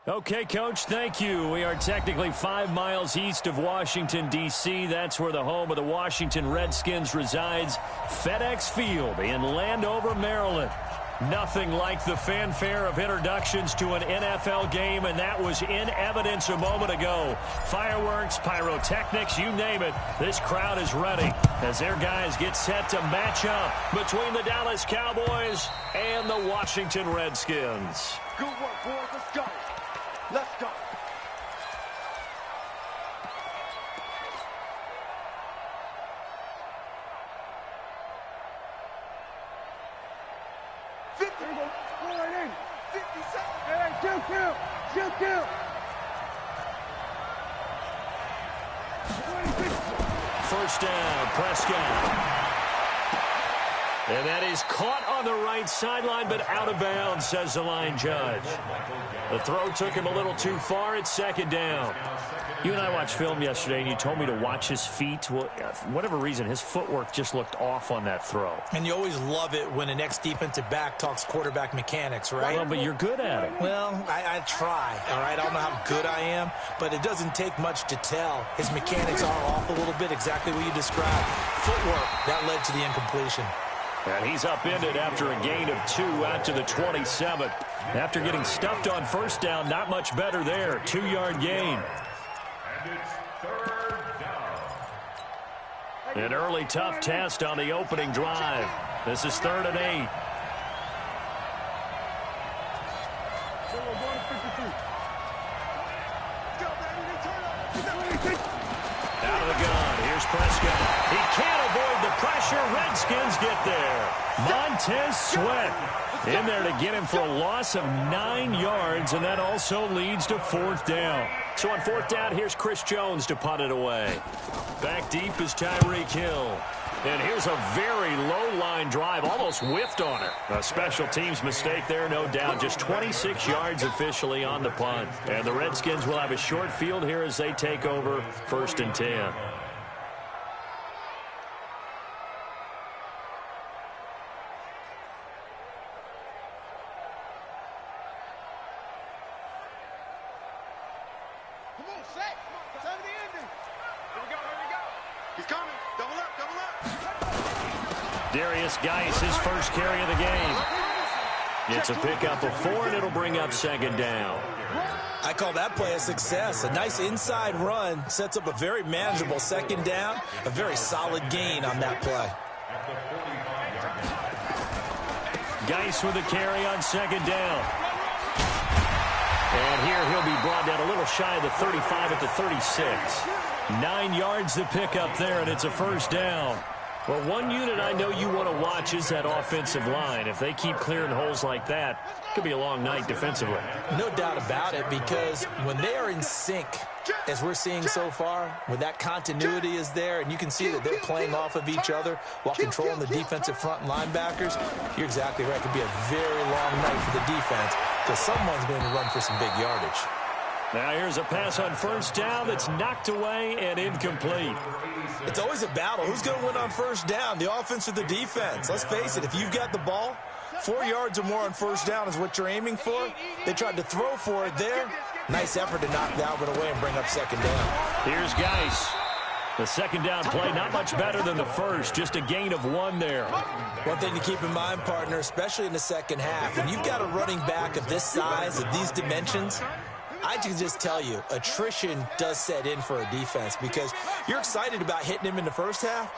Okay, Coach, thank you. We are technically 5 miles east of Washington, D.C. That's where the home of the Washington Redskins resides, FedEx Field in Landover, Maryland. Nothing like the fanfare of introductions to an NFL game, and that was in evidence a moment ago. Fireworks, pyrotechnics, you name it. This crowd is ready as their guys get set to match up between the Dallas Cowboys and the Washington Redskins. Good work, boys. Let's go. Let's go. First down, Prescott. And that is caught on the right sideline, but out of bounds, says the line judge. The throw took him a little too far. It's second down. You and I watched film yesterday, and you told me to watch his feet. Well, for whatever reason, his footwork just looked off on that throw. And you always love it when an ex-defensive back talks quarterback mechanics, right? Well, but you're good at it. Well, I try, all right? I don't know how good I am, but it doesn't take much to tell. His mechanics are off a little bit, exactly what you described. Footwork, that led to the incompletion. And he's upended after a gain of 2 out to the 27. After getting stuffed on first down, not much better there. 2-yard gain. An early tough test on the opening drive. This is 3rd and 8. Out of the gun. Here's Prescott. He can't avoid the pressure. Redskins get there. Montez Sweat in there to get him for a loss of 9 yards, and that also leads to 4th down. So on 4th down, here's Chris Jones to punt it away. Back deep is Tyreek Hill. And here's a very low-line drive, almost whiffed on it. A special teams mistake there, no doubt. Just 26 yards officially on the punt. And the Redskins will have a short field here as they take over 1st and 10. Geis, his first carry of the game. It's a pickup of 4, and it'll bring up 2nd down. I call that play a success. A nice inside run sets up a very manageable 2nd down. A very solid gain on that play. Geis with a carry on 2nd down. And here he'll be brought down a little shy of the 35 at the 36. 9 yards to pick up there, and it's a 1st down. Well, one unit I know you want to watch is that offensive line. If they keep clearing holes like that, it could be a long night defensively. No doubt about it, because when they are in sync, as we're seeing so far, when that continuity is there, and you can see that they're playing off of each other while controlling the defensive front linebackers, you're exactly right. It could be a very long night for the defense, because someone's going to run for some big yardage. Now here's a pass on 1st down that's knocked away and incomplete. It's always a battle. Who's going to win on 1st down, the offense or the defense? Let's face it, if you've got the ball, 4 yards or more on 1st down is what you're aiming for. They tried to throw for it there. Nice effort to knock that one away and bring up 2nd down. Here's Geis. The 2nd down play, not much better than the first, just a gain of 1 there. One thing to keep in mind, partner, especially in the 2nd half, when you've got a running back of this size, of these dimensions, I can just tell you, attrition does set in for a defense, because you're excited about hitting him in the 1st half.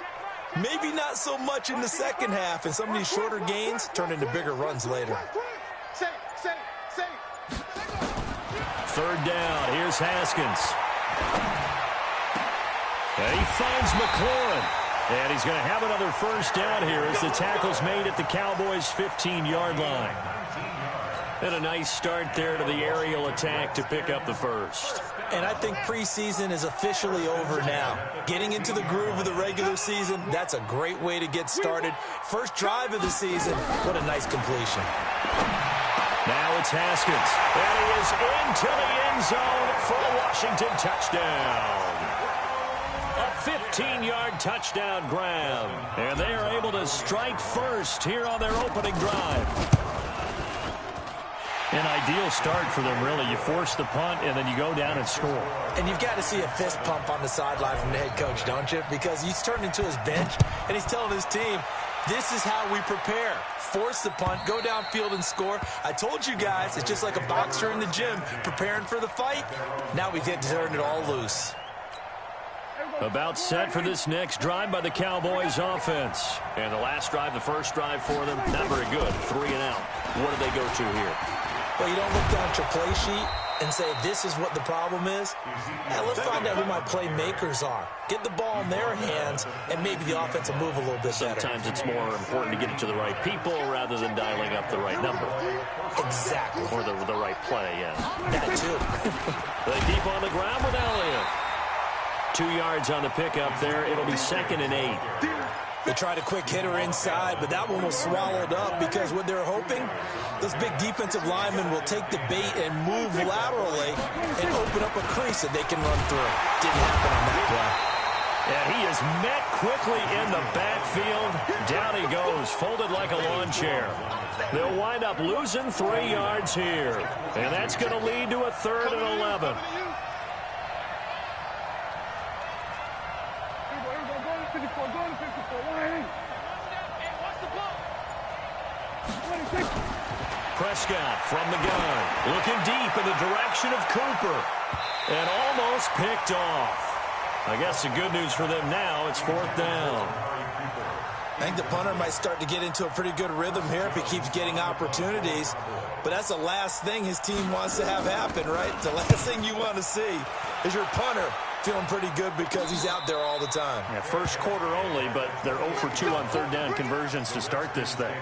Maybe not so much in the 2nd half, and some of these shorter gains turn into bigger runs later. 3rd down. Here's Haskins. And he finds McLaurin. And he's going to have another 1st down here as the tackle's made at the Cowboys' 15-yard line. And a nice start there to the aerial attack to pick up the 1st. And I think preseason is officially over now. Getting into the groove of the regular season, that's a great way to get started. First drive of the season, what a nice completion. Now it's Haskins. And he is into the end zone for a Washington touchdown. A 15-yard touchdown grab. And they are able to strike first here on their opening drive. An ideal start for them, really. You force the punt, and then you go down and score. And you've got to see a fist pump on the sideline from the head coach, don't you? Because he's turned into his bench, and he's telling his team, this is how we prepare. Force the punt, go downfield and score. I told you guys, it's just like a boxer in the gym preparing for the fight. Now we get to turn it all loose. About set for this next drive by the Cowboys offense. And the last drive, the first drive for them, not very good. 3 and out. What do they go to here? Well, you don't look down at your play sheet and say, this is what the problem is. Now, let's find out who my playmakers are. Get the ball in their hands, and maybe the offense will move a little bit better. Sometimes it's more important to get it to the right people rather than dialing up the right number. Exactly. Or the right play, yeah. That too. They keep on the ground with Elliott. 2 yards on the pickup there. It'll be 2nd and 8. They tried a quick hitter inside, but that one was swallowed up because what they're hoping, this big defensive lineman will take the bait and move laterally and open up a crease that they can run through. Didn't happen on that play. And he is met quickly in the backfield. Down he goes, folded like a lawn chair. They'll wind up losing 3 yards here. And that's going to lead to a 3rd and 11. Prescott from the gun, looking deep in the direction of Cooper, and almost picked off. I guess the good news for them now, it's 4th down. I think the punter might start to get into a pretty good rhythm here if he keeps getting opportunities. But that's the last thing his team wants to have happen, right? The last thing you want to see is your punter feeling pretty good because he's out there all the time. Yeah, first quarter only, but they're 0 for 2 on 3rd down conversions to start this thing.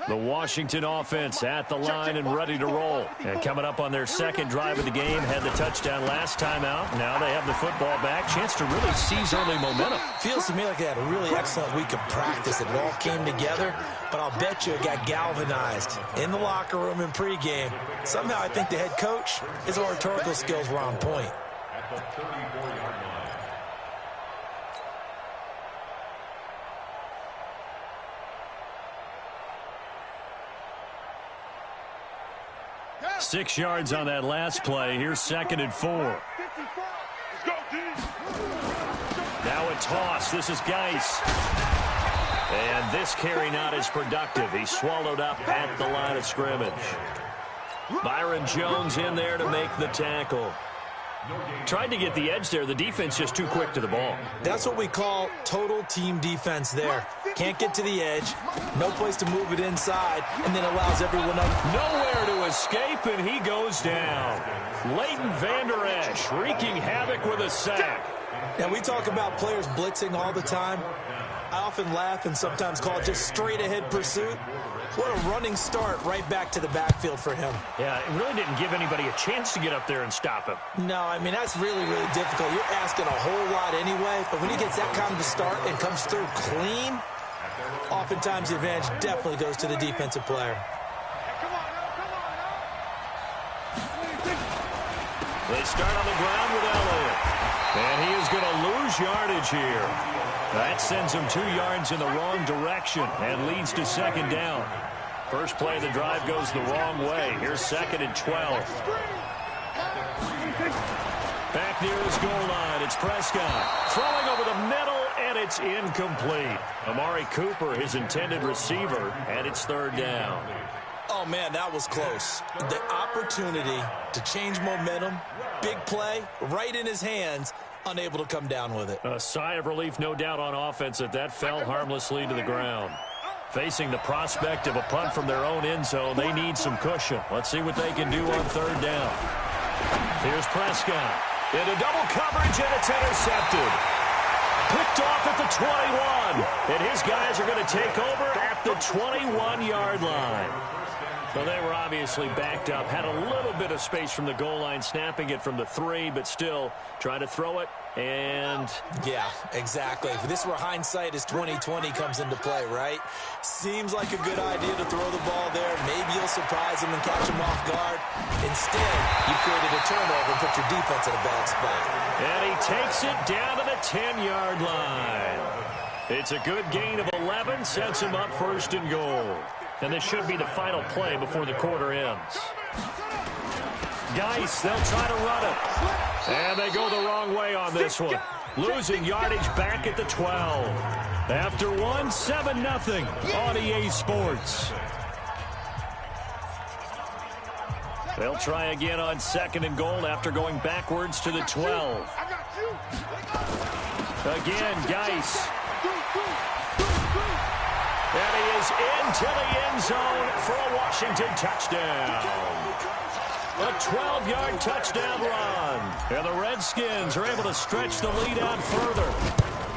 The Washington offense at the line and ready to roll. And coming up on their 2nd drive of the game, had the touchdown last time out. Now they have the football back. Chance to really seize early momentum. Feels to me like they had a really excellent week of practice. It all came together, but I'll bet you it got galvanized in the locker room in pregame. Somehow I think the head coach, his oratorical skills were on point. Six yards on that last play. Here's 2nd and 4. Now a toss. This is Geis. And this carry not as productive. He's swallowed up at the line of scrimmage. Byron Jones in there to make the tackle. Tried to get the edge there. The defense just too quick to the ball. That's what we call total team defense there. Can't get to the edge, no place to move it inside, and then allows everyone up. Nowhere to escape, and he goes down. Leighton Vander Esch wreaking havoc with a sack. And we talk about players blitzing all the time. I often laugh and sometimes call it just straight-ahead pursuit. What a running start right back to the backfield for him. Yeah, it really didn't give anybody a chance to get up there and stop him. No, I mean, that's really, really difficult. You're asking a whole lot anyway, but when he gets that kind of a start and comes through clean, oftentimes the advantage definitely goes to the defensive player. They start on the ground with Elliott. And he is going to lose yardage here. That sends him 2 yards in the wrong direction and leads to 2nd down. First play of the drive goes the wrong way. Here's 2nd and 12. Back near his goal line, it's Prescott. Throwing over the middle, and it's incomplete. Amari Cooper, his intended receiver, and it's 3rd down. Oh, man, that was close. The opportunity to change momentum, big play, right in his hands, unable to come down with it. A sigh of relief, no doubt, on offense that fell harmlessly to the ground. Facing the prospect of a punt from their own end zone, they need some cushion. Let's see what they can do on 3rd down. Here's Prescott. Into double coverage, and it's intercepted. Picked off at the 21. And his guys are going to take over at the 21-yard line. Well, they were obviously backed up, had a little bit of space from the goal line, snapping it from the 3, but still trying to throw it, and... Yeah, exactly. If this were hindsight as 2020 comes into play, right? Seems like a good idea to throw the ball there. Maybe you'll surprise him and catch him off guard. Instead, you created a turnover and put your defense in a bad spot. And he takes it down to the 10-yard line. It's a good gain of 11, sets him up first and goal. And this should be the final play before the quarter ends. Geis, they'll try to run it. And they go the wrong way on this one. Losing yardage back at the 12. After one, 7-0 on EA Sports. They'll try again on 2nd and goal after going backwards to the 12. Again, Geis. And he is into the end zone for a Washington touchdown. A 12-yard touchdown run. And the Redskins are able to stretch the lead out further.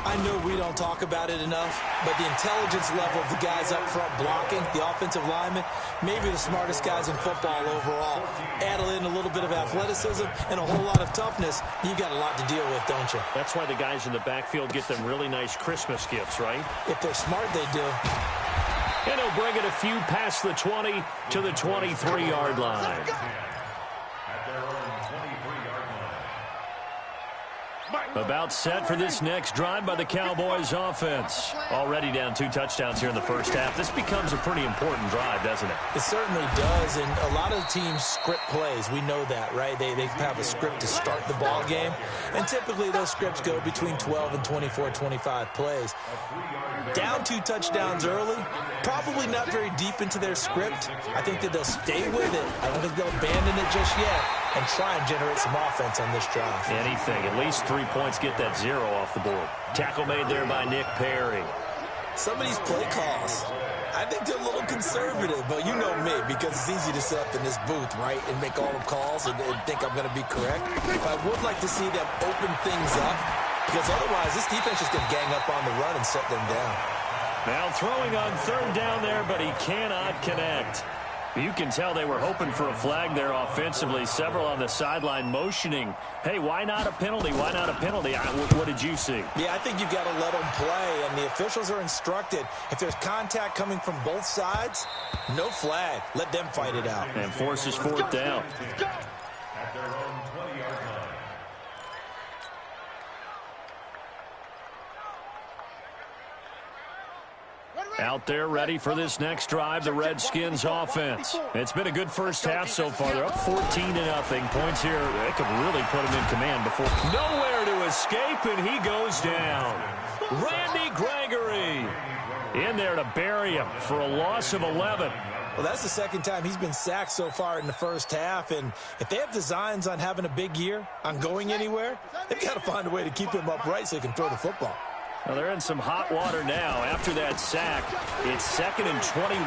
I know we don't talk about it enough, but the intelligence level of the guys up front blocking, the offensive linemen, maybe the smartest guys in football overall. Add in a little bit of athleticism and a whole lot of toughness, you got a lot to deal with, don't you? That's why the guys in the backfield get them really nice Christmas gifts, right? If they're smart, they do. And he'll bring it a few past the 20 to the 23-yard line. About set for this next drive by the Cowboys offense. Already down 2 touchdowns here in the first half. This becomes a pretty important drive, doesn't it? It certainly does, and a lot of teams script plays. We know that, right? They have a script to start the ball game, and typically those scripts go between 12 and 24, 25 plays. Down 2 touchdowns early, probably not very deep into their script. I think that they'll stay with it. I don't think they'll abandon it just yet and try and generate some offense on this drive. Anything. At least 3 points, get that 0 off the board. Tackle made there by Nick Perry. Some of these play calls, I think they're a little conservative, but you know me, because it's easy to sit up in this booth, right, and make all the calls and think I'm going to be correct. But I would like to see them open things up, because otherwise this defense is going to gang up on the run and set them down. Now throwing on 3rd down there, but he cannot connect. You can tell they were hoping for a flag there offensively. Several on the sideline motioning, hey, why not a penalty? Why not a penalty? What did you see? Yeah, I think you've got to let them play, and the officials are instructed. If there's contact coming from both sides, no flag. Let them fight it out. And forces 4th down. Out there ready for this next drive, the Redskins offense. It's been a good first half so far. They're up 14-0. Points here, they could really put him in command before. Nowhere to escape, and he goes down. Randy Gregory in there to bury him for a loss of 11. Well, that's the 2nd time he's been sacked so far in the first half, and if they have designs on having a big year, on going anywhere, they've got to find a way to keep him upright so he can throw the football. Well, they're in some hot water now. After that sack, it's 2nd and 21.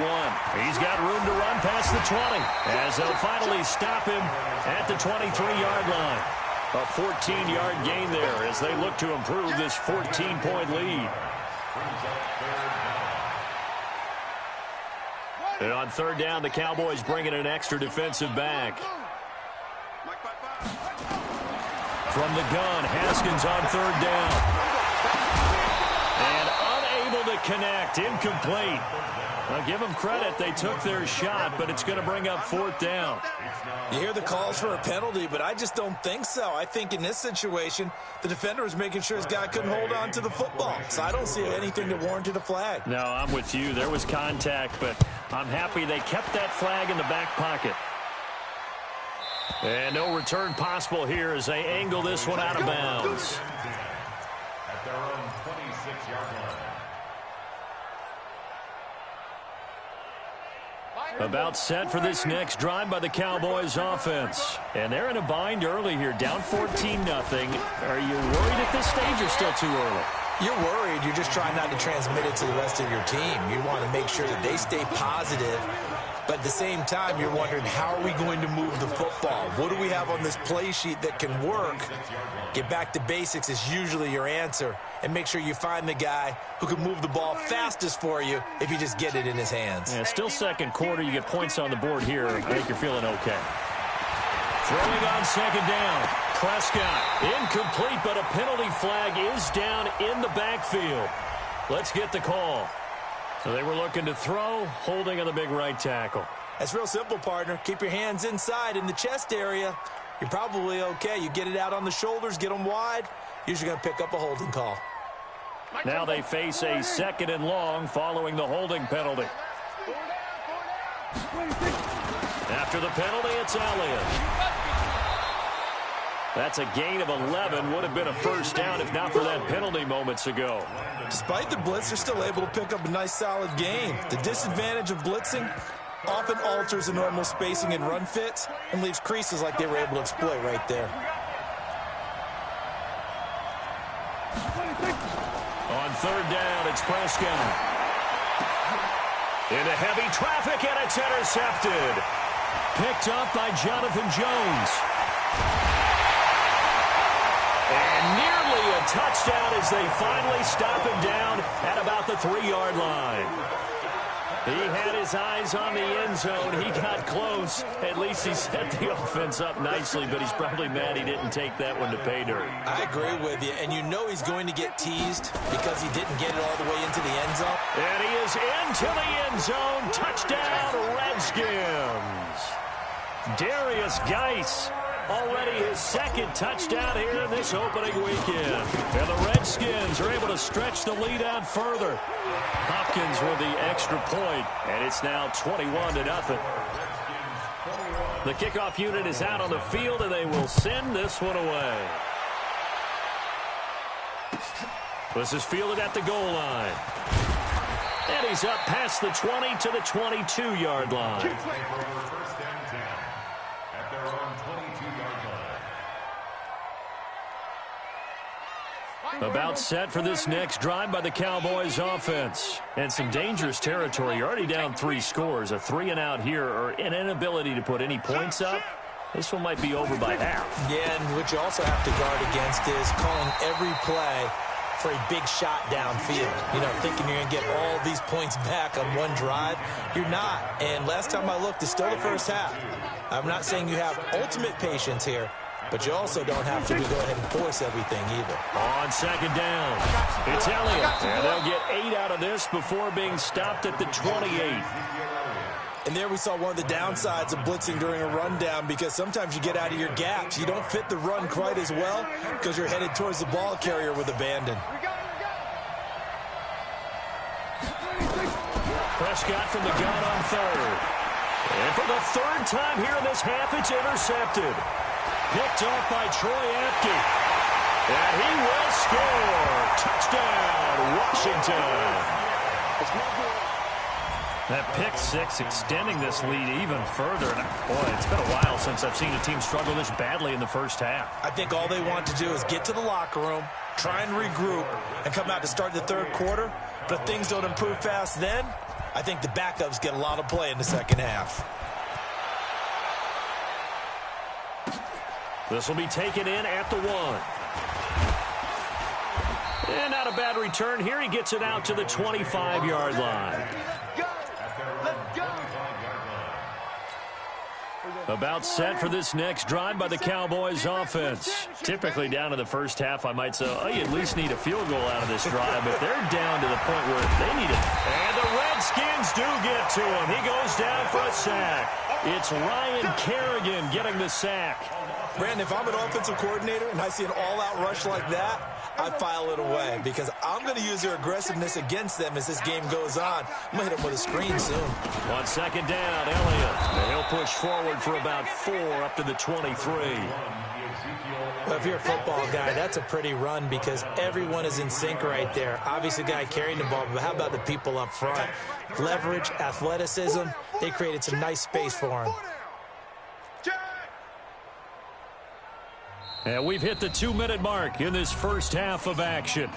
He's got room to run past the 20 as they'll finally stop him at the 23-yard line. A 14-yard gain there as they look to improve this 14-point lead. And on 3rd down, the Cowboys bring in an extra defensive back. From the gun, Haskins on 3rd down. And unable to connect, incomplete. Now give them credit, they took their shot, but it's going to bring up 4th down. You hear the calls for a penalty, but I just don't think so. I think in this situation, the defender was making sure his guy couldn't hold on to the football. So I don't see anything that warranted a flag. No, I'm with you. There was contact, but I'm happy they kept that flag in the back pocket. And no return possible here as they angle this one out of bounds. At their own 26-yard line. About set for this next drive by the Cowboys offense. And they're in a bind early here, down 14-0. Are you worried at this stage or still too early? You're worried. You're just trying not to transmit it to the rest of your team. You want to make sure that they stay positive. But at the same time, you're wondering, how are we going to move the football? What do we have on this play sheet that can work? Get back to basics is usually your answer. And make sure you find the guy who can move the ball fastest for you if you just get it in his hands. Yeah, still second quarter. You get points on the board here. I think you're feeling okay. Throwing on second down. Prescott incomplete, but a penalty flag is down in the backfield. Let's get the call. So they were looking to throw, holding on the big right tackle. That's real simple, partner. Keep your hands inside in the chest area. You're probably okay. You get it out on the shoulders, get them wide. Usually going to pick up a holding call. Now they face a 2nd and long following the holding penalty. After the penalty, it's Elliott. That's a gain of 11. Would have been a first down if not for that penalty moments ago. Despite the blitz, they're still able to pick up a nice, solid gain. The disadvantage of blitzing often alters the normal spacing and run fits and leaves creases like they were able to exploit right there. On 3rd down, it's Prescott. Into heavy traffic, and it's intercepted. Picked up by Jonathan Jones. And nearly a touchdown as they finally stop him down at about the 3-yard line. He had his eyes on the end zone. He got close. At least he set the offense up nicely, but he's probably mad he didn't take that one to pay dirt. I agree with you, and you know he's going to get teased because he didn't get it all the way into the end zone. And he is into the end zone. Touchdown, Redskins. Darius Geis, already his 2nd touchdown here in this opening weekend. And the Redskins are able to stretch the lead out further. Hopkins with the extra point, and it's now 21-0. The kickoff unit is out on the field, and they will send this one away. This is fielded at the goal line. And he's up past the 20 to the 22-yard line. About set for this next drive by the Cowboys offense. And some dangerous territory. You're already down 3 scores. A 3-and-out here, or an inability to put any points up. This one might be over by half. Yeah, and what you also have to guard against is calling every play for a big shot downfield. You know, thinking you're going to get all these points back on one drive. You're not. And last time I looked, it's still the first half. I'm not saying you have ultimate patience here, but you also don't have to go ahead and force everything either. On 2nd down, it's Elliott. And they'll get 8 out of this before being stopped at the 28. And there we saw one of the downsides of blitzing during a rundown, because sometimes you get out of your gaps. You don't fit the run quite as well because you're headed towards the ball carrier with abandon. Prescott from the gun on 3rd. And for the 3rd time here in this half, it's intercepted. Picked off by Troy Apke. And he will score. Touchdown, Washington. That pick 6 extending this lead even further. And boy, it's been a while since I've seen a team struggle this badly in the first half. I think all they want to do is get to the locker room, try and regroup, and come out to start the 3rd quarter. But if things don't improve fast then, I think the backups get a lot of play in the 2nd half. This will be taken in at the 1. And not a bad return here. He gets it out to the 25-yard line. About set for this next drive by the Cowboys offense. Typically down in the first half, I might say, oh, you at least need a field goal out of this drive, but they're down to the point where they need it. And the Redskins do get to him. He goes down for a sack. It's Ryan Kerrigan getting the sack. Brandon, if I'm an offensive coordinator and I see an all-out rush like that, I file it away because I'm going to use their aggressiveness against them as this game goes on. I'm going to hit them with a screen soon. On 2nd down, Elliott. And he'll push forward for about 4 up to the 23. Well, if you're a football guy, that's a pretty run because everyone is in sync right there. Obviously, the guy carrying the ball, but how about the people up front? Leverage, athleticism, they created some nice space for him. And we've hit the 2-minute mark in this first half of action.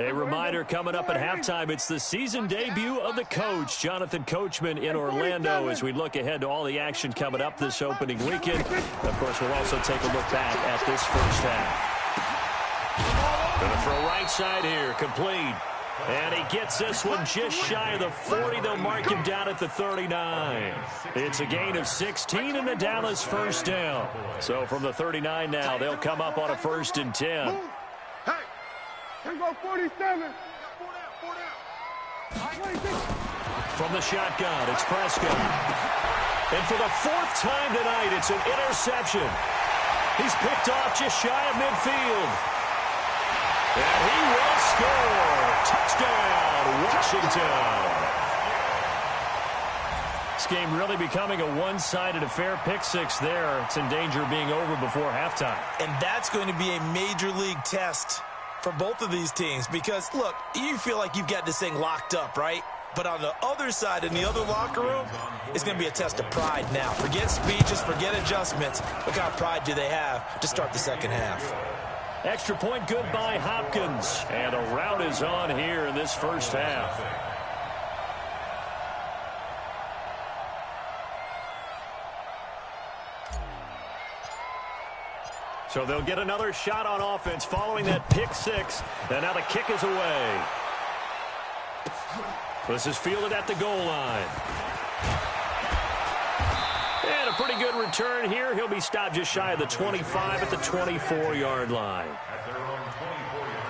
A reminder coming up at halftime, it's the season debut of the coach, Jonathan Coachman in Orlando, as we look ahead to all the action coming up this opening weekend. Of course, we'll also take a look back at this first half. Going to throw right side here, complete. And he gets this one just shy of the 40. They'll mark him down at the 39. It's a gain of 16 and a Dallas first down. So from the 39 now, they'll come up on a 1st and 10. Here go 47. From the shotgun, it's Prescott. And for the 4th time tonight, it's an interception. He's picked off just shy of midfield. And he will score. Touchdown, Washington. This game really becoming a one-sided affair. Pick 6 there. It's in danger of being over before halftime. And that's going to be a major league test for both of these teams because, look, you feel like you've got this thing locked up, right? But on the other side, in the other locker room, it's going to be a test of pride now. Forget speeches, forget adjustments. Look how pride do they have to start the second half. Extra point good by Hopkins. And a rout is on here in this first half. So they'll get another shot on offense following that pick 6. And now the kick is away. This is fielded at the goal line. And a pretty good return here. He'll be stopped just shy of the 25 at the 24-yard line. At their own 24-yard line.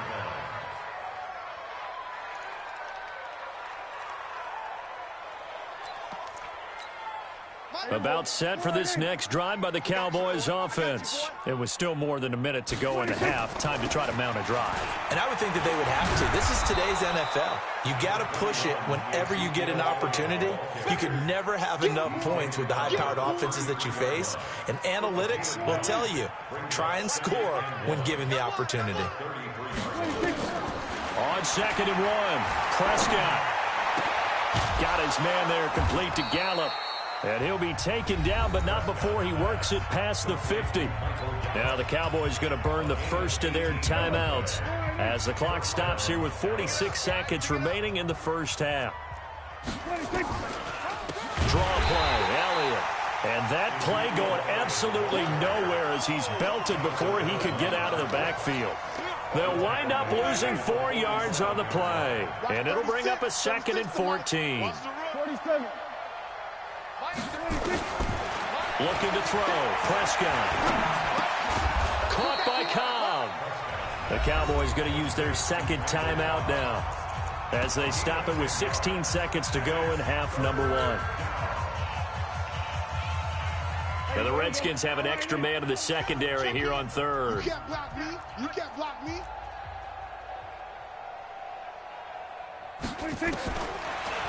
About set for this next drive by the Cowboys offense. It was still more than a minute to go in the half. Time to try to mount a drive. And I would think that they would have to. This is today's NFL. You got to push it whenever you get an opportunity. You can never have enough points with the high-powered offenses that you face. And analytics will tell you, try and score when given the opportunity. On 2nd and 1, Prescott got his man there complete to Gallup. And he'll be taken down, but not before he works it past the 50. Now the Cowboys going to burn the first of their timeouts as the clock stops here with 46 seconds remaining in the first half. Draw play, Elliott. And that play going absolutely nowhere as he's belted before he could get out of the backfield. They'll wind up losing 4 yards on the play. And it'll bring up a 2nd and 14. 47. Looking to throw. Prescott. Caught by Cobb. The Cowboys going to use their 2nd timeout now as they stop it with 16 seconds to go in half number 1. And the Redskins have an extra man in the secondary here on 3rd. You can't block me. You can't block me.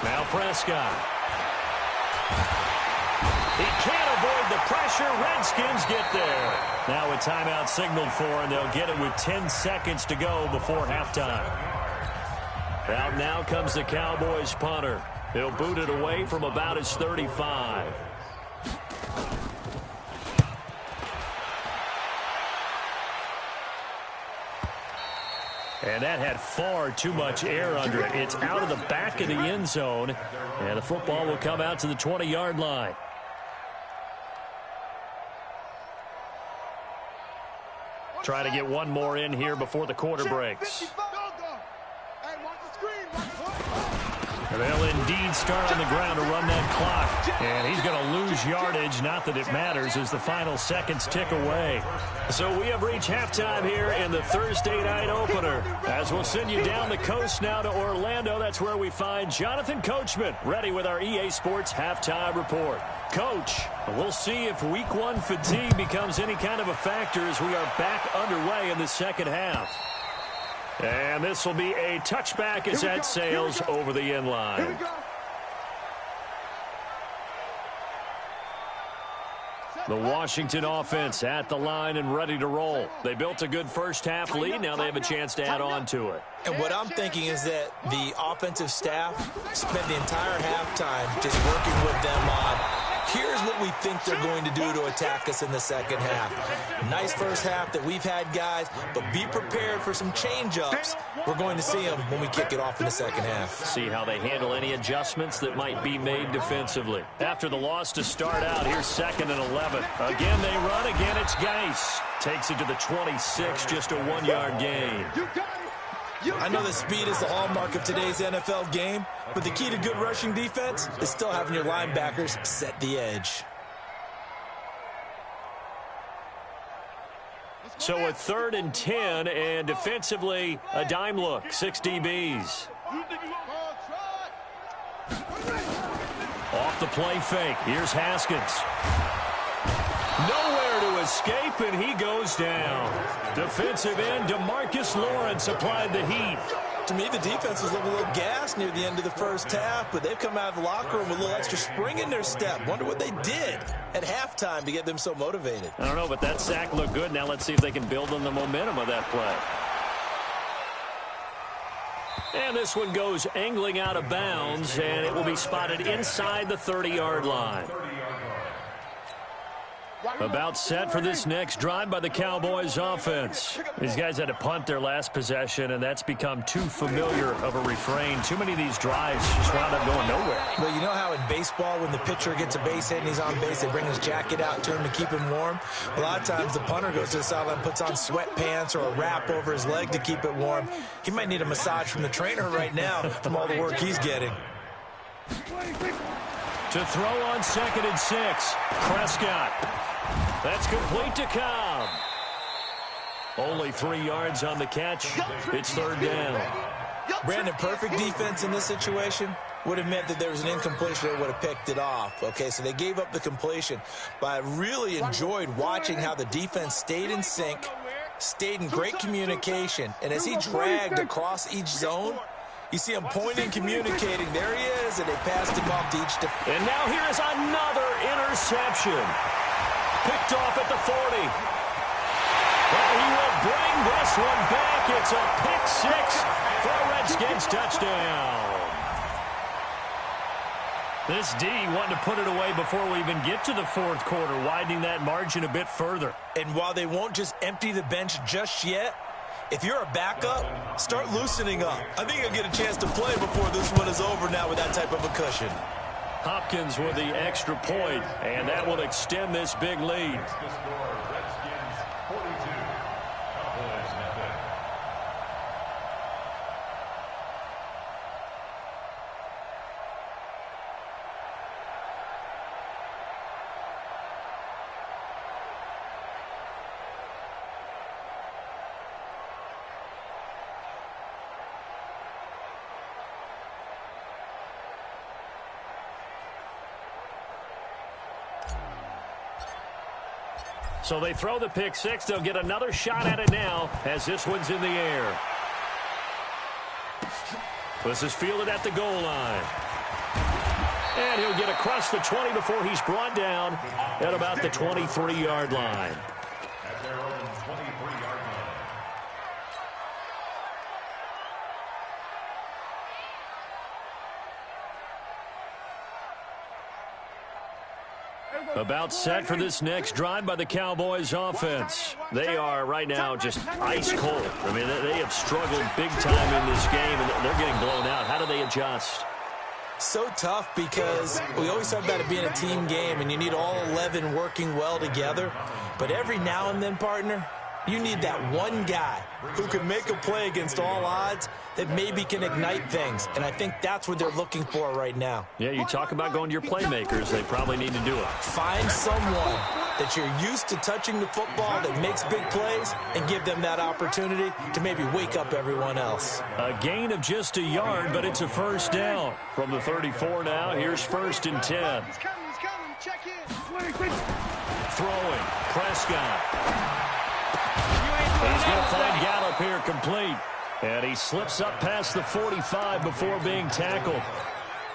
Now Prescott. He can't avoid the pressure. Redskins get there. Now a timeout signaled for, and they'll get it with 10 seconds to go before halftime. Out now comes the Cowboys punter. He'll boot it away from about his 35. And that had far too much air under it. It's out of the back of the end zone, and the football will come out to the 20-yard line. Try to get one more in here before the quarter breaks. And they'll indeed start on the ground to run that clock. And he's going to lose yardage. Not that it matters as the final seconds tick away. So we have reached halftime here in the Thursday night opener. As we'll send you down the coast now to Orlando. That's where we find Jonathan Coachman ready with our EA Sports halftime report. Coach, we'll see if week 1 fatigue becomes any kind of a factor as we are back underway in the second half. And this will be a touchback as that sails over the end line. The Washington offense at the line and ready to roll. They built a good first half lead. Now they have a chance to add on to it. And what I'm thinking is that the offensive staff spent the entire halftime just working with them on Here's what we think they're going to do to attack us in the second half. Nice first half that we've had, guys, but be prepared for some change-ups. We're going to see them when we kick it off in the second half. See how they handle any adjustments that might be made defensively. After the loss to start out, here's 2nd and 11. Again, they run. Again, it's Geis. Takes it to the 26, just a 1-yard gain. I know that speed is the hallmark of today's NFL game, but the key to good rushing defense is still having your linebackers set the edge. So a 3rd and 10, and defensively, a dime look, 6 DBs. Off the play fake, here's Haskins. Nowhere to escape, and he goes down. Defensive end DeMarcus Lawrence applied the heat. To me, the defense was a little gassed near the end of the first half, but they've come out of the locker room with a little extra spring in their step. Wonder what they did at halftime to get them so motivated. I don't know, but that sack looked good. Now let's see if they can build on the momentum of that play. And this one goes angling out of bounds, and it will be spotted inside the 30-yard line. About set for this next drive by the Cowboys offense. These guys had to punt their last possession, and that's become too familiar of a refrain. Too many of these drives just wound up going nowhere. Well, you know how in baseball when the pitcher gets a base hit and he's on base, they bring his jacket out to him to keep him warm? A lot of times the punter goes to the sideline, puts on sweatpants or a wrap over his leg to keep it warm. He might need a massage from the trainer right now from all the work he's getting. To throw on 2nd and 6, Prescott. That's complete to Cobb. Only 3 yards on the catch. It's 3rd down. Brandon, perfect defense in this situation would have meant that there was an incompletion. They would have picked it off. Okay, so they gave up the completion. But I really enjoyed watching how the defense stayed in sync, stayed in great communication. And as he dragged across each zone, you see him pointing, communicating. There he is, and they passed him off to each defense. And now here is another interception. Picked off at the 40. Well, he will bring this one back. It's a pick-6 for a Redskins touchdown. This D wanted to put it away before we even get to the 4th quarter, widening that margin a bit further. And while they won't just empty the bench just yet, if you're a backup, start loosening up. I think you'll get a chance to play before this one is over now with that type of a cushion. Hopkins with the extra point, and that will extend this big lead. Redskins 42, Cowboys nothing. So they throw the pick-6. They'll get another shot at it now as this one's in the air. This is fielded at the goal line. And he'll get across the 20 before he's brought down at about the 23-yard line. At their own 23-yard line. About set for this next drive by the Cowboys offense. They are right now just ice cold. I mean, they have struggled big time in this game, and they're getting blown out. How do they adjust? So tough because we always talk about it being a team game, and you need all 11 working well together. But every now and then, partner, you need that one guy who can make a play against all odds that maybe can ignite things. And I think that's what they're looking for right now. Yeah, you talk about going to your playmakers. They probably need to do it. Find someone that you're used to touching the football that makes big plays and give them that opportunity to maybe wake up everyone else. A gain of just a yard, but it's a first down. From the 34 now, here's 1st and 10. He's coming, check in. Throwing, Prescott. He's going to find Gallup here complete. And he slips up past the 45 before being tackled.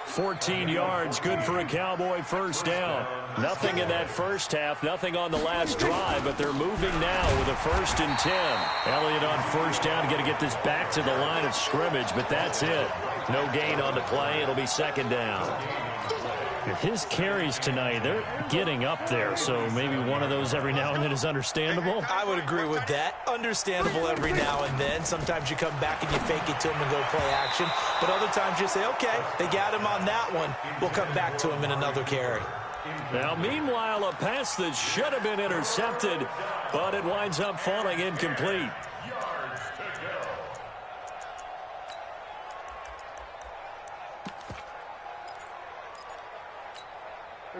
14 yards, good for a Cowboy first down. Nothing in that first half, nothing on the last drive, but they're moving now with a 1st and 10. Elliott on first down, got to get this back to the line of scrimmage, but that's it. No gain on the play. It'll be 2nd down. His carries tonight, they're getting up there, so maybe one of those every now and then is understandable. I would agree with that. Understandable every now and then. Sometimes you come back and you fake it to him and go play action. But other times you say, okay, they got him on that one. We'll come back to him in another carry. Now, meanwhile, a pass that should have been intercepted, but it winds up falling incomplete.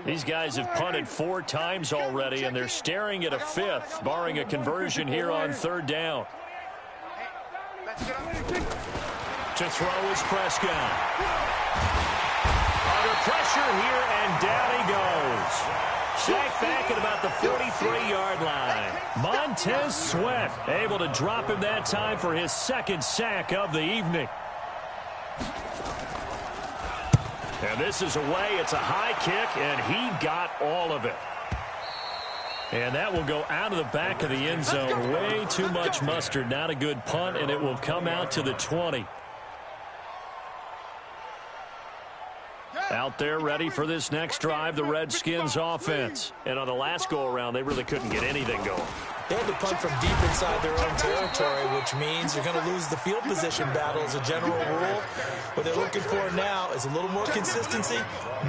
These guys have punted 4 times already, and they're staring at a 5th, barring a conversion here on 3rd down. To throw is Prescott. Under pressure here, and down he goes. Sacked back at about the 43-yard line. Montez Sweat able to drop him that time for his 2nd sack of the evening. And this is away. It's a high kick, and he got all of it. And that will go out of the back of the end zone. Way too much mustard. Not a good punt, and it will come out to the 20. Out there ready for this next drive, the Redskins offense. And on the last go-around, they really couldn't get anything going. They had to punt from deep inside their own territory, which means you're going to lose the field position battle as a general rule. What they're looking for now is a little more consistency,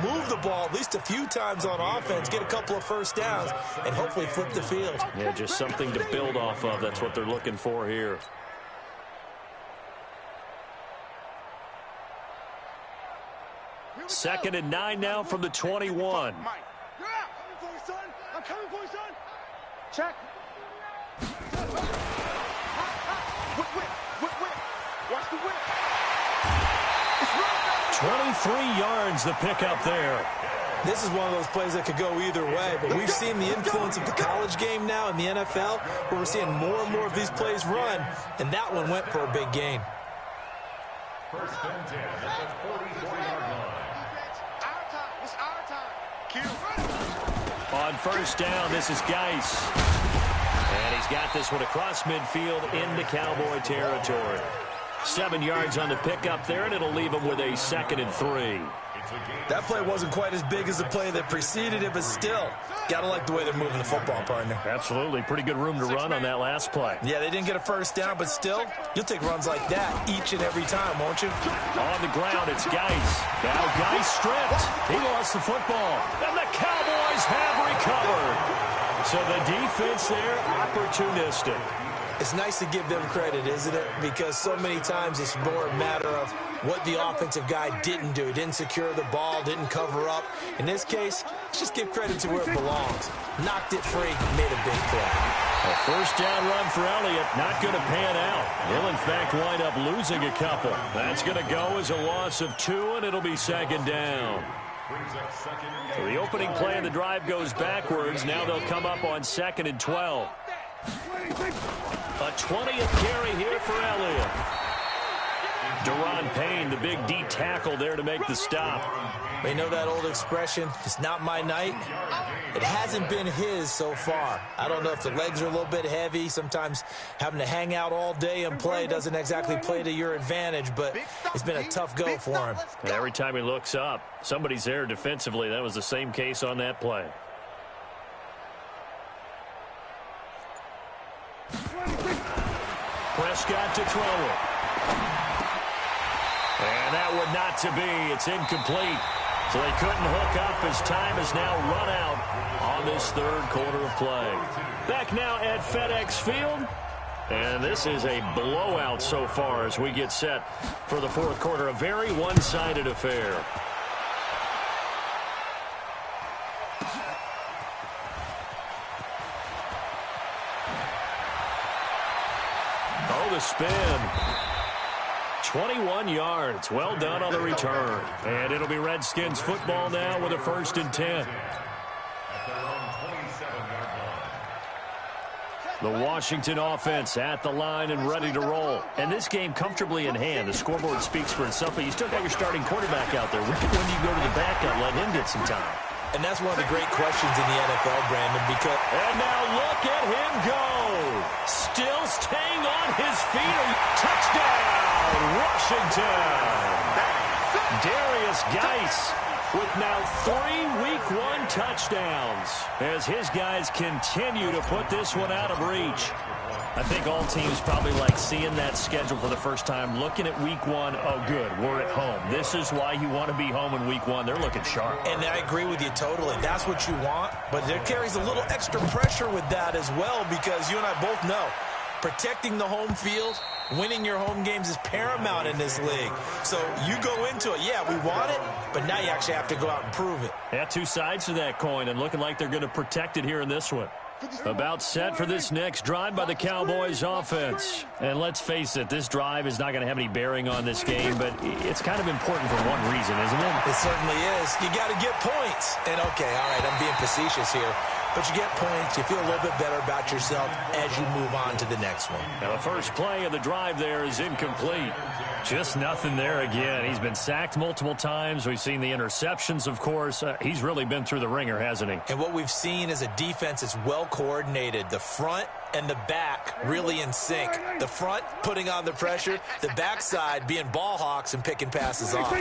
move the ball at least a few times on offense, get a couple of first downs, and hopefully flip the field. Yeah, just something to build off of. That's what they're looking for here. Second and 9 now from the 21. I'm coming for you, son. I'm coming for you, son. Check. Whip. Watch the whip. 23 yards the pickup there. This is one of those plays that could go either way, but we've seen the influence of the college game now in the NFL, where we're seeing more and more of these plays run, and that one went for a big gain. First and 10 at the 44-yard line. Our time. It's our time. Q. On first down, this is Geis. And he's got this one across midfield into Cowboy territory. 7 yards on the pickup there, and it'll leave him with a 2nd and 3. That play wasn't quite as big as the play that preceded it, but still, got to like the way they're moving the football, partner. Absolutely. Pretty good room to run on that last play. Yeah, they didn't get a first down, but still, you'll take runs like that each and every time, won't you? On the ground, it's Geis. Now Geis stripped. He lost the football. And the Cowboys have recovered. So the defense there, opportunistic. It's nice to give them credit, isn't it? Because so many times it's more a matter of what the offensive guy didn't do. Didn't secure the ball, didn't cover up. In this case, let's just give credit to where it belongs. Knocked it free, made a big play. A first down run for Elliott, not going to pan out. He'll, in fact, wind up losing a couple. That's going to go as a loss of 2, and it'll be 2nd down. So the opening play of the drive goes backwards. Now they'll come up on 2nd and 12. A 20th carry here for Elliott. Deron Payne, the big D tackle there to make the stop. They know that old expression, it's not my night. It hasn't been his so far. I don't know if the legs are a little bit heavy. Sometimes having to hang out all day and play doesn't exactly play to your advantage, but it's been a tough go for him. And every time he looks up, somebody's there defensively. That was the same case on that play. Prescott to throw it. And that would not to be. It's incomplete. So they couldn't hook up as time has now run out on this 3rd quarter of play. Back now at FedEx Field. And this is a blowout so far as we get set for the 4th quarter. A very one-sided affair. Oh, the spin. 21 yards. Well done on the return. And it'll be Redskins football now with a 1st and 10. The Washington offense at the line and ready to roll. And this game comfortably in hand. The scoreboard speaks for itself, but you still got your starting quarterback out there. When do you go to the backup, let him get some time? And that's one of the great questions in the NFL, Brandon, because... And now look at him go. Still staying on his feet. Touchdown, Washington. Darius Geis with now 3 Week 1 touchdowns as his guys continue to put this one out of reach. I think all teams probably like seeing that schedule for the first time, looking at Week 1. Oh, good, we're at home. This is why you want to be home in Week 1. They're looking sharp. And I agree with you totally. That's what you want, but there carries a little extra pressure with that as well, because you and I both know protecting the home field, winning your home games is paramount in this league. So you go into it, yeah, we want it, but now you actually have to go out and prove it. Yeah, two sides to that coin, and looking like they're going to protect it here in this one. About set for this next drive by the Cowboys offense. And let's face it, this drive is not going to have any bearing on this game, but it's kind of important for one reason, isn't it? It certainly is. You got to get points. And, okay, all right, I'm being facetious here. But you get points, you feel a little bit better about yourself as you move on to the next one. Now the first play of the drive there is incomplete. Just nothing there again. He's been sacked multiple times. We've seen the interceptions, of course. He's really been through the ringer, hasn't he? And what we've seen is a defense that's well coordinated. The front and the back really in sync. The front putting on the pressure, the backside being ball hawks and picking passes off.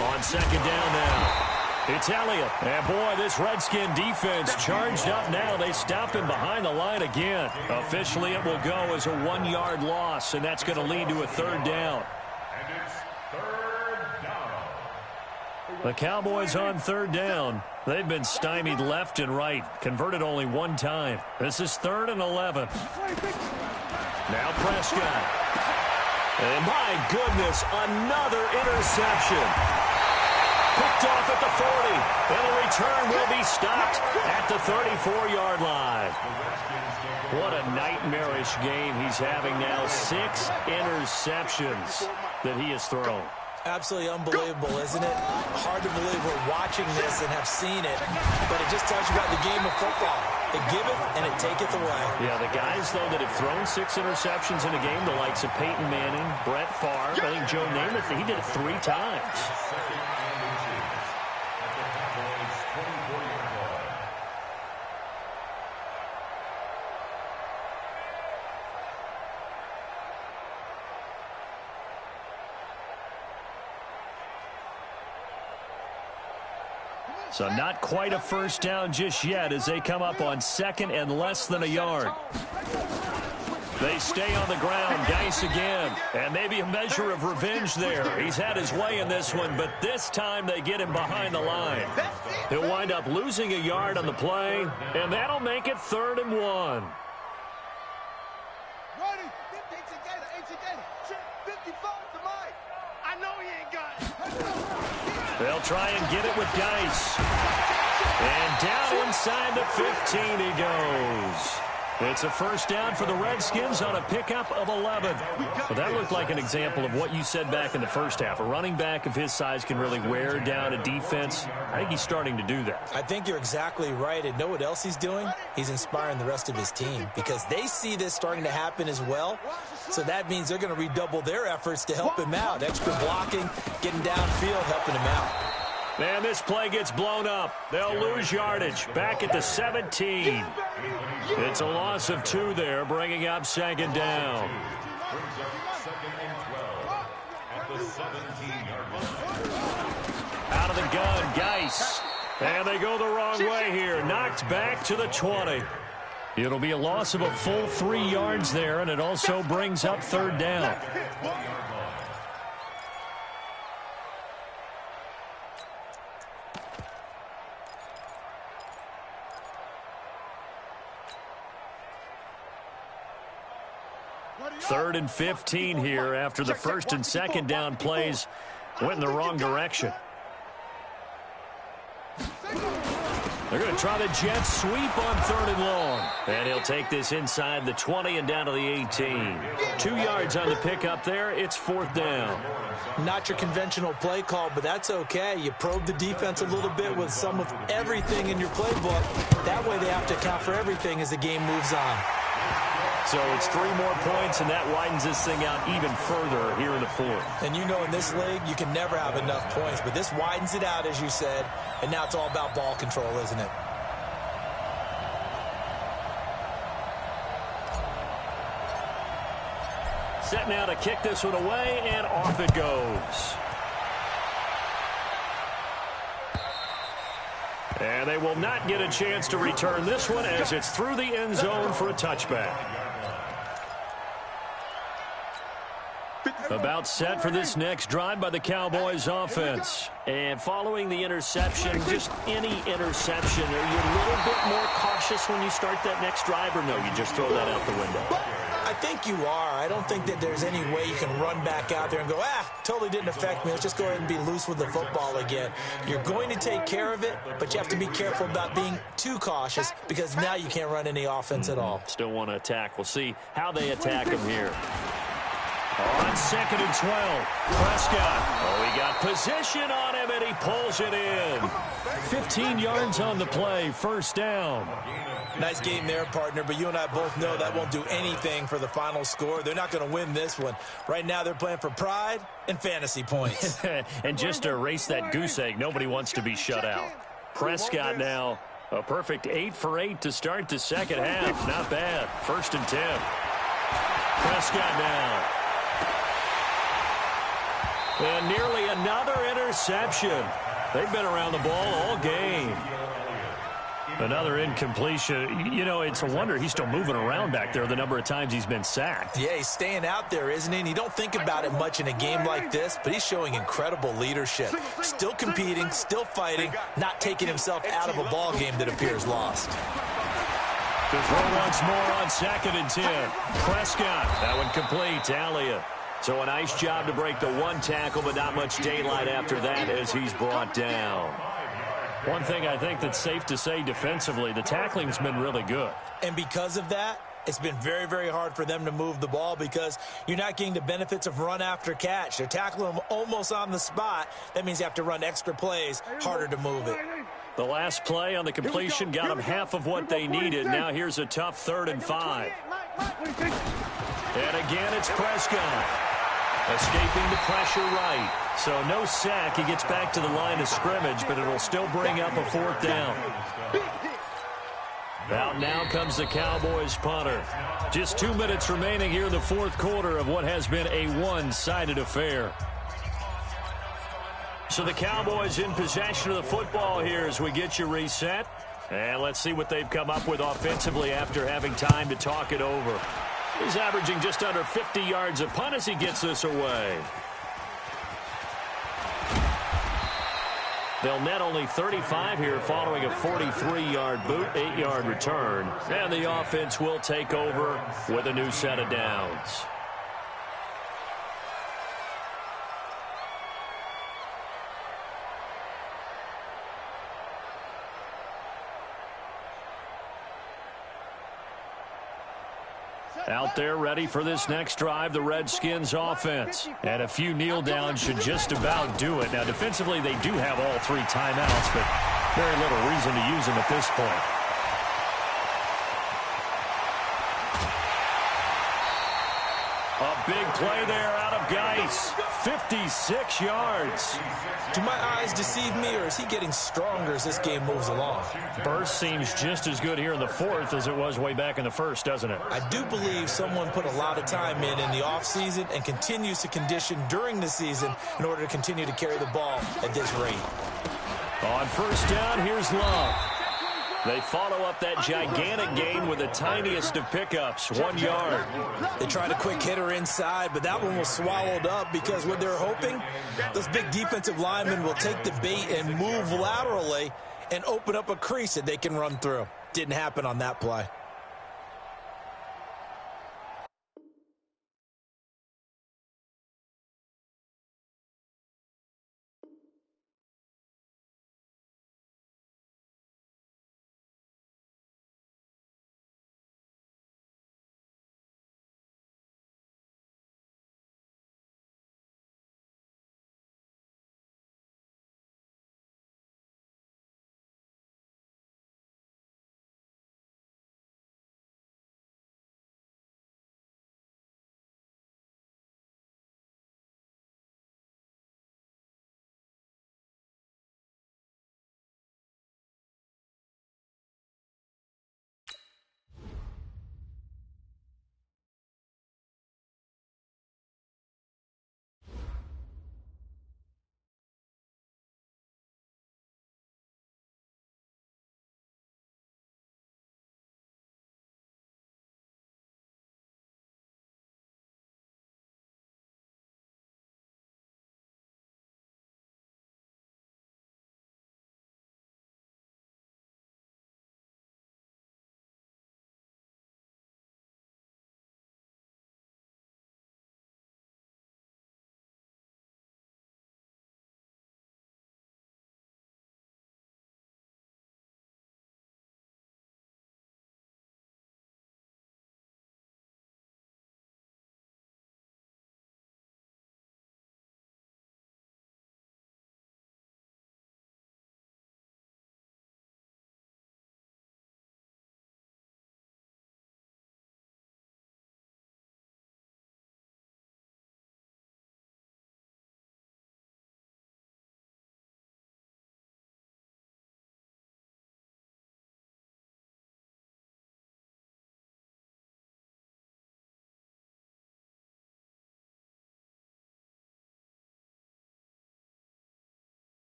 On second down now. It's Elliott. And, boy, this Redskin defense charged up now. They stopped him behind the line again. Officially, it will go as a 1-yard loss, and that's going to lead to a third down. And it's third down. The Cowboys on third down. They've been stymied left and right, converted only one time. This is 3rd and 11. Now Prescott. And, my goodness, another interception. Picked off at the 40, and the return will be stopped at the 34-yard line. What a nightmarish game he's having now. 6 interceptions that he has thrown. Absolutely unbelievable, isn't it? Hard to believe we're watching this and have seen it, but it just tells you about the game of football. It giveth and it taketh away. Yeah, the guys, though, that have thrown 6 interceptions in a game, the likes of Peyton Manning, Brett Favre, I think Joe Namath, he did it 3 times. So not quite a first down just yet as they come up on 2nd and less than a yard. They stay on the ground. Geis again. And maybe a measure of revenge there. He's had his way in this one, but this time they get him behind the line. He'll wind up losing a yard on the play, and that'll make it 3rd and 1. They'll try and get it with Geis. And down inside the 15 he goes. It's a first down for the Redskins on a pickup of 11. Well, that looked like an example of what you said back in the first half. A running back of his size can really wear down a defense. I think he's starting to do that. I think you're exactly right. And know what else he's doing? He's inspiring the rest of his team because they see this starting to happen as well. So that means they're going to redouble their efforts to help him out. Extra blocking, getting downfield, helping him out. And this play gets blown up. They'll lose yardage back at the 17. It's a loss of 2 there, bringing up 2nd down. Brings up 2nd and 12 at the 17-yard line. Out of the gun, Geis. And they go the wrong way here. Knocked back to the 20. It'll be a loss of a full 3 yards there, and it also brings up 3rd down. Third and 15 here after the 1st and 2nd down plays went in the wrong direction. They're going to try the jet sweep on 3rd and long. And he'll take this inside the 20 and down to the 18. 2 yards on the pickup there. It's 4th down. Not your conventional play call, but that's okay. You probe the defense a little bit with some of everything in your playbook. That way they have to account for everything as the game moves on. So it's 3 more points, and that widens this thing out even further here in the 4th. And you know in this league, you can never have enough points, but this widens it out, as you said, and now it's all about ball control, isn't it? Set now to kick this one away, and off it goes. And they will not get a chance to return this one as it's through the end zone for a touchback. About set for this next drive by the Cowboys offense. And following the interception, just any interception, are you a little bit more cautious when you start that next drive, or no, you just throw that out the window? I think you are. I don't think that there's any way you can run back out there and go, totally didn't affect me. Let's just go ahead and be loose with the football again. You're going to take care of it, but you have to be careful about being too cautious because now you can't run any offense at all. Still want to attack. We'll see how they attack him here. On 2nd and 12, Prescott. Oh, he got position on him, and he pulls it in. 15 yards on the play, first down. Nice game there, partner, but you and I both know that won't do anything for the final score. They're not going to win this one. Right now, they're playing for pride and fantasy points. And just to erase that goose egg, nobody wants to be shut out. Prescott now, a perfect 8 for 8 to start the second half. Not bad. 1st and 10. Prescott now. And nearly another interception. They've been around the ball all game. Another incompletion. You know, it's a wonder he's still moving around back there the number of times he's been sacked. Yeah, he's staying out there, isn't he? And you don't think about it much in a game like this, but he's showing incredible leadership. Still competing, still fighting, not taking himself out of a ball game that appears lost. To throw once more on 2nd and 10. Prescott. That one complete to Elliott. So a nice job to break the one tackle, but not much daylight after that as he's brought down. One thing I think that's safe to say defensively, the tackling's been really good. And because of that, it's been very, very hard for them to move the ball because you're not getting the benefits of run after catch. They're tackling them almost on the spot. That means you have to run extra plays, harder to move it. The last play on the completion got them half of what they needed. Now here's a tough 3rd and 5. And again, it's Prescott. Escaping the pressure right. So no sack. He gets back to the line of scrimmage, but it'll still bring up a 4th down. Out now comes the Cowboys punter. Just 2 minutes remaining here in the 4th quarter of what has been a one-sided affair. So the Cowboys in possession of the football here as we get you reset. And let's see what they've come up with offensively after having time to talk it over. He's averaging just under 50 yards a punt as he gets this away. They'll net only 35 here following a 43-yard boot, 8-yard return. And the offense will take over with a new set of downs. Out there ready for this next drive, the Redskins offense. And a few kneel downs should just about do it. Now, defensively, they do have all 3 timeouts, but very little reason to use them at this point. A big play there out of Geis. 56 yards. Do my eyes deceive me, or is he getting stronger as this game moves along? Burst seems just as good here in the 4th as it was way back in the 1st, doesn't it? I do believe someone put a lot of time in the offseason and continues to condition during the season in order to continue to carry the ball at this rate. On 1st down, here's Love. They follow up that gigantic gain with the tiniest of pickups, 1 yard. They tried a quick hitter inside, but that one was swallowed up because what they're hoping, those big defensive linemen will take the bait and move laterally and open up a crease that they can run through. Didn't happen on that play.